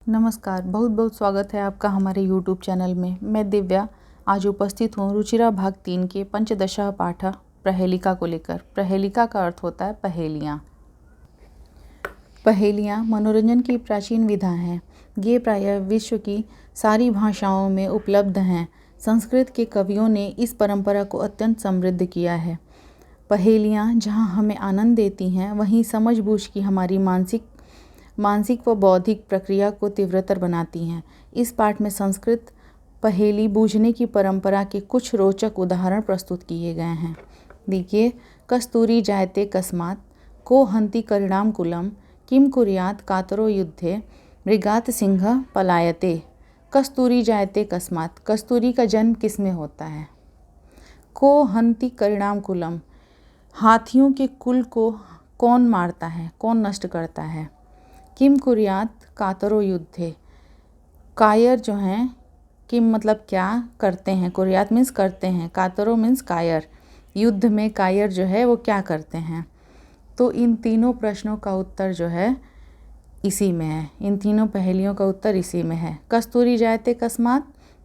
नमस्कार, बहुत बहुत स्वागत है आपका हमारे YouTube चैनल में। मैं दिव्या आज उपस्थित हूँ रुचिरा भाग 3 के पंचदशः पाठ प्रहेलिका को लेकर। प्रहेलिका का अर्थ होता है पहेलियाँ। पहेलियाँ मनोरंजन की प्राचीन विधा हैं। ये प्रायः विश्व की सारी भाषाओं में उपलब्ध हैं। संस्कृत के कवियों ने इस परंपरा को अत्यंत समृद्ध किया है। पहेलियाँ जहाँ हमें आनंद देती हैं, वहीं समझबूझ की हमारी मानसिक व बौद्धिक प्रक्रिया को तीव्रतर बनाती हैं। इस पाठ में संस्कृत पहेली बूझने की परंपरा के कुछ रोचक उदाहरण प्रस्तुत किए गए हैं। देखिए, कस्तूरी जायते कस्मात्, को हन्ति करिणाम कुलम, किम कुर्यात् कातरो युद्धे, मृगात् सिंह पलायते। कस्तूरी जायते कस्मात्, कस्तूरी का जन्म किस में होता है? को हन्ति करिणाम कुलम, हाथियों के कुल को कौन मारता है, कौन नष्ट करता है? किम कुर्यात् कातरो युद्धे, कायर जो हैं, किम मतलब क्या करते हैं, कुर्यात मीन्स करते हैं, कातरो मीन्स कायर, युद्ध में कायर जो है वो क्या करते हैं। तो इन तीनों प्रश्नों का उत्तर जो है इसी में है, इन तीनों पहेलियों का उत्तर इसी में है। कस्तूरी जायते कस्मात्,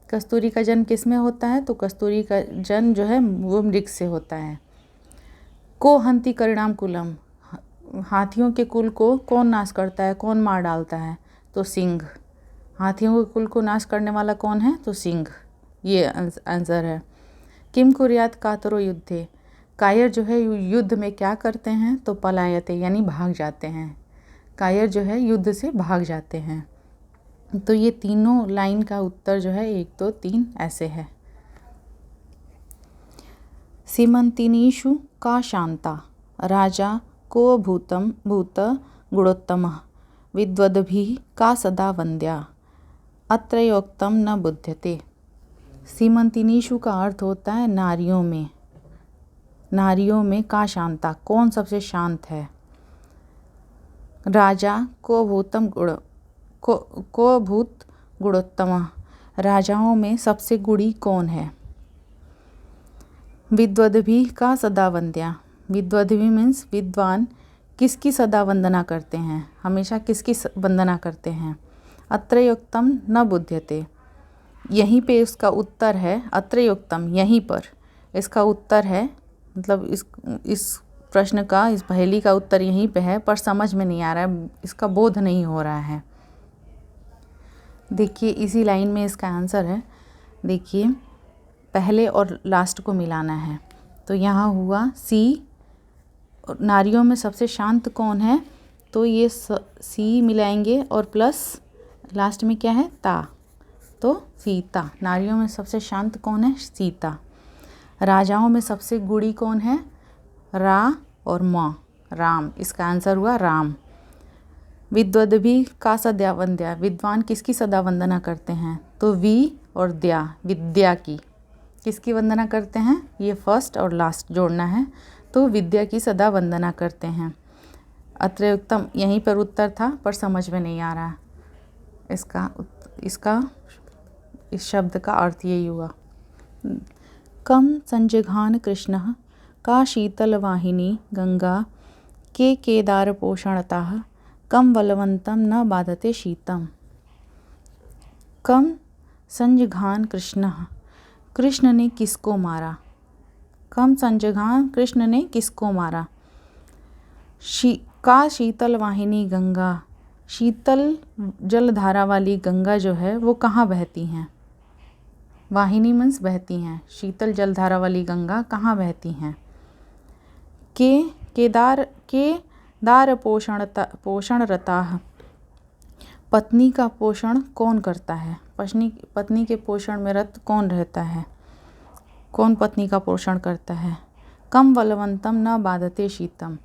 कस्तूरी का जन्म किस में होता है? तो कस्तूरी का जन्म जो है वो मृग से होता है। को हन्ति करिणाम कुलम, हाथियों के कुल को कौन नाश करता है, कौन मार डालता है? तो सिंह। हाथियों के कुल को नाश करने वाला कौन है? तो सिंह। ये आंसर है। किम कुर्यात् कातरो युद्धे, कायर जो है युद्ध में क्या करते हैं? तो पलायते यानी भाग जाते हैं। कायर जो है युद्ध से भाग जाते हैं। तो ये तीनों लाइन का उत्तर जो है 1, 2, 3 ऐसे है। सीमंतिनीषु का शांता, राजा को भूत गुणोत्तमः, विद्वद्भिः का सदा वन्द्या, अत्रयोक्तम न बुध्यते। सीमंतिनीषु का अर्थ होता है नारियों में। नारियों में का शांता, कौन सबसे शांत है? राजा को भूत गुणोत्तमः, राजाओं में सबसे गुणी कौन है? विद्वद्भिः का सदा वन्द्या, विद्वद्भिः मीन्स विद्वान किसकी सदा वंदना करते हैं, हमेशा किसकी वंदना करते हैं? अत्रयोक्तम न बुध्यते, यहीं पे इसका उत्तर है। अत्रयोक्तम यहीं पर इसका उत्तर है, मतलब इस प्रश्न का, इस पहेली का उत्तर यहीं पे है, पर समझ में नहीं आ रहा है, इसका बोध नहीं हो रहा है। देखिए इसी लाइन में इसका आंसर है। देखिए पहले और लास्ट को मिलाना है। तो यहाँ हुआ सी, नारियों में सबसे शांत कौन है? तो ये सी मिलाएंगे और प्लस लास्ट में क्या है? ता, तो सीता। नारियों में सबसे शांत कौन है? सीता। राजाओं में सबसे गुणी कौन है? रा और म, राम। इसका आंसर हुआ राम। विद्वद्भिः का सदा वन्द्या, विद्वान किसकी सदा वंदना करते हैं? तो वी और द्या, विद्या की। किसकी वंदना करते हैं? ये फर्स्ट और लास्ट जोड़ना है, तो विद्या की सदा वंदना करते हैं। अत्रयोक्तम यहीं पर उत्तर था, पर समझ में नहीं आ रहा इस शब्द का अर्थ यही हुआ। कम संजघान कृष्णः, का शीतलवाहिनी गंगा, के केदार पोषणतः, कम बलवंतम न बाधते शीतम। कम संजघान कृष्णः, कृष्ण ने किसको मारा? कम संजघान, कृष्ण ने किसको मारा? का शीतल वाहिनी गंगा, शीतल जलधारा वाली गंगा जो है वो कहाँ बहती हैं? वाहिनी मीन्स बहती हैं। शीतल जलधारा वाली गंगा कहाँ बहती हैं? केदार पोषणरताः, पत्नी का पोषण कौन करता है? पत्नी के पोषण में रत कौन रहता है? कौन पत्नी का पोषण करता है? कम बलवंतम न बाधते शीतम,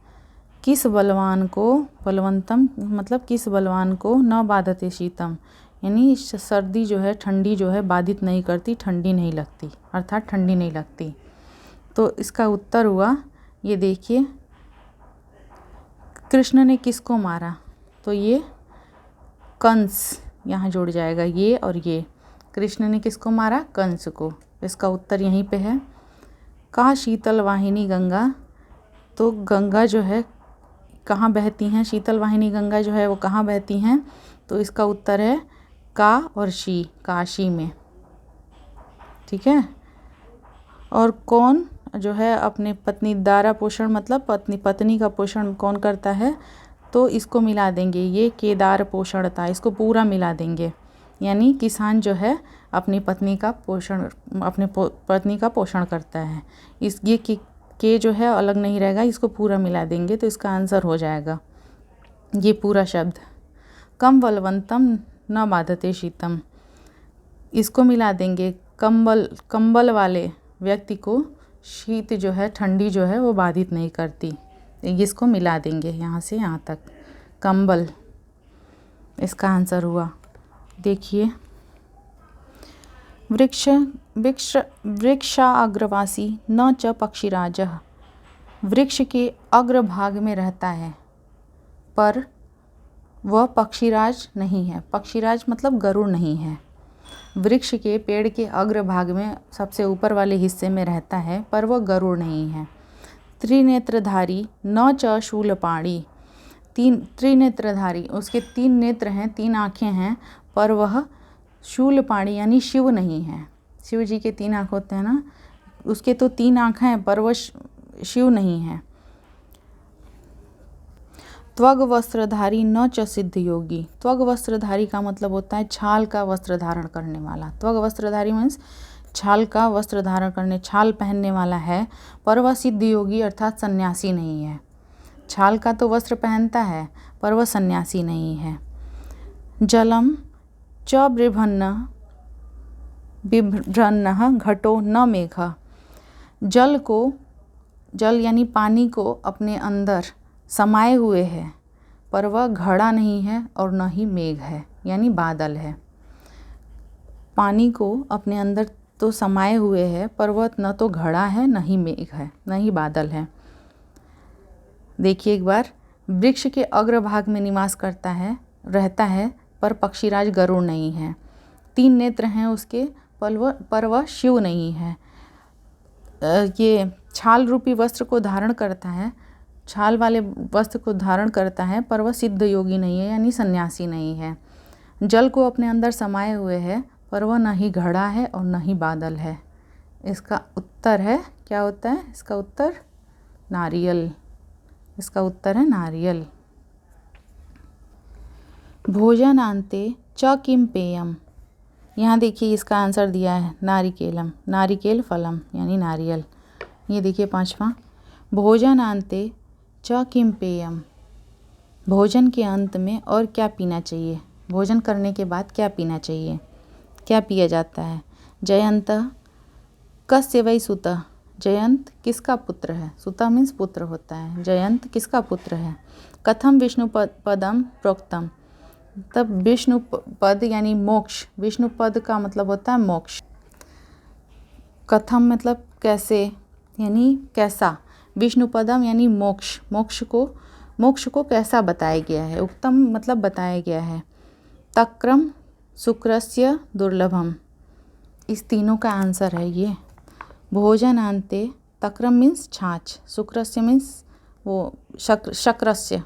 किस बलवान को, बलवंतम मतलब किस बलवान को, न बाधते शीतम यानी सर्दी जो है, ठंडी जो है बाधित नहीं करती, ठंडी नहीं लगती, अर्थात ठंडी नहीं लगती। तो इसका उत्तर हुआ, ये देखिए, कृष्ण ने किसको मारा? तो ये कंस यहाँ जुड़ जाएगा, ये और ये। कृष्ण ने किसको मारा? कंस को। इसका उत्तर यहीं पे है। का शीतल वाहिनी गंगा, तो गंगा जो है कहाँ बहती हैं, शीतल वाहिनी गंगा जो है वो कहाँ बहती हैं, तो इसका उत्तर है का और शी, काशी में। ठीक है। और कौन जो है अपने पत्नी दारा पोषण मतलब पत्नी का पोषण कौन करता है, तो इसको मिला देंगे, ये केदार पोषण था, इसको पूरा मिला देंगे। यानी किसान जो है अपनी पत्नी का पोषण करता है। इस ये के जो है अलग नहीं रहेगा, इसको पूरा मिला देंगे तो इसका आंसर हो जाएगा ये पूरा शब्द। कम बलवंतम न बाधते शीतम, इसको मिला देंगे, कंबल वाले व्यक्ति को शीत जो है, ठंडी जो है वो बाधित नहीं करती। इसको मिला देंगे यहाँ से यहाँ तक, कंबल इसका आंसर हुआ। देखिए, वृक्षाग्रवासी न च पक्षीराजः, वृक्ष के अग्रभाग में रहता है पर वह पक्षीराज नहीं है। पक्षीराज मतलब गरुड़ नहीं है। वृक्ष के पेड़ के अग्रभाग में सबसे ऊपर वाले हिस्से में रहता है पर वह गरुड़ नहीं है। त्रिनेत्रधारी न च शूलपाणी, त्रिनेत्रधारी, उसके 3 नेत्र हैं, 3 आँखें हैं, पर वह शूलपाणी यानी शिव नहीं है। शिव जी के 3 आँख होते हैं ना, उसके तो 3 आँखें हैं पर वह शिव नहीं है। त्वग वस्त्रधारी न च सिद्ध योगी, त्वग वस्त्रधारी का मतलब होता है छाल का वस्त्र धारण करने वाला। त्वग वस्त्रधारी मीन्स छाल का वस्त्र धारण करने, छाल पहनने वाला है, पर वह सिद्ध योगी अर्थात सन्यासी नहीं है। छाल का तो वस्त्र पहनता है पर वह सन्यासी नहीं है। जलम च बिभ्रन्नः घटो न मेघः, जल यानी पानी को अपने अंदर समाये हुए है पर वह घड़ा नहीं है और न ही मेघ है, यानी बादल है। पानी को अपने अंदर तो समाये हुए है पर वह न तो घड़ा है, न ही मेघ है, न ही बादल है। देखिए एक बार, वृक्ष के अग्रभाग में निवास करता है, रहता है, पर पक्षीराज गरुड़ नहीं है। 3 नेत्र हैं उसके, पर वह शिव नहीं है। ये छाल रूपी वस्त्र को धारण करता है, छाल वाले वस्त्र को धारण करता है, पर वह सिद्ध योगी नहीं है, यानी सन्यासी नहीं है। जल को अपने अंदर समाये हुए है, पर वह न ही घड़ा है और न ही बादल है। इसका उत्तर है, क्या होता है इसका उत्तर? नारियल। इसका उत्तर है नारियल। भोजनान्ते च किम पेयम, यहाँ देखिए इसका आंसर दिया है नारिकेलम, नारिकेल फलम यानी नारियल। ये देखिए 5वां, भोजनान्ते च किम पेयम, भोजन के अंत में और क्या पीना चाहिए, भोजन करने के बाद क्या पीना चाहिए, क्या पिया जाता है। जयंत कस्य वै सुतः, जयंत किसका पुत्र है, सुतः मीन्स पुत्र होता है, जयंत किसका पुत्र है। कथम विष्णु पदम प्रोक्तम, तब विष्णु पद यानी मोक्ष, विष्णु पद का मतलब होता है मोक्ष। कथम मतलब कैसे, यानी कैसा, विष्णु पदम यानी मोक्ष, मोक्ष को कैसा बताया गया है, उत्तम मतलब बताया गया है। तक्रम शुक्रस्य दुर्लभम, इस तीनों का आंसर है ये। भोजनान्ते, तक्रम मीन्स छाछ, शुक्रस्य मीन्स वो शक्रस्य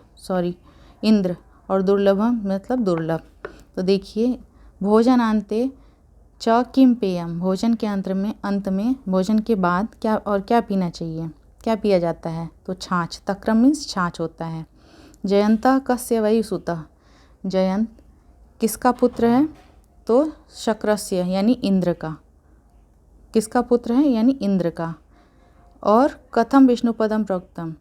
इंद्र, और दुर्लभम मतलब दुर्लभ। तो देखिए, भोजनान्ते च किम पेयम, भोजन के अंत में भोजन के बाद क्या पीना चाहिए, क्या पिया जाता है, तो छाछ, तक्रम मीन्स छाछ होता है। जयंतः कस्य वै सुतः, जयंत किसका पुत्र है, तो शक्रस्य यानी इंद्र का, किसका पुत्र है यानी इंद्र का। और कथम विष्णुपदम प्रोक्तम,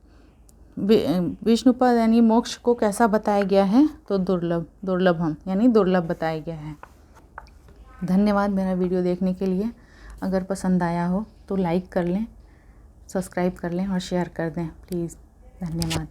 विष्णुपद यानी मोक्ष को कैसा बताया गया है, तो दुर्लभम यानी दुर्लभ बताया गया है। धन्यवाद मेरा वीडियो देखने के लिए। अगर पसंद आया हो तो लाइक कर लें, सब्सक्राइब कर लें और शेयर कर दें प्लीज़। धन्यवाद।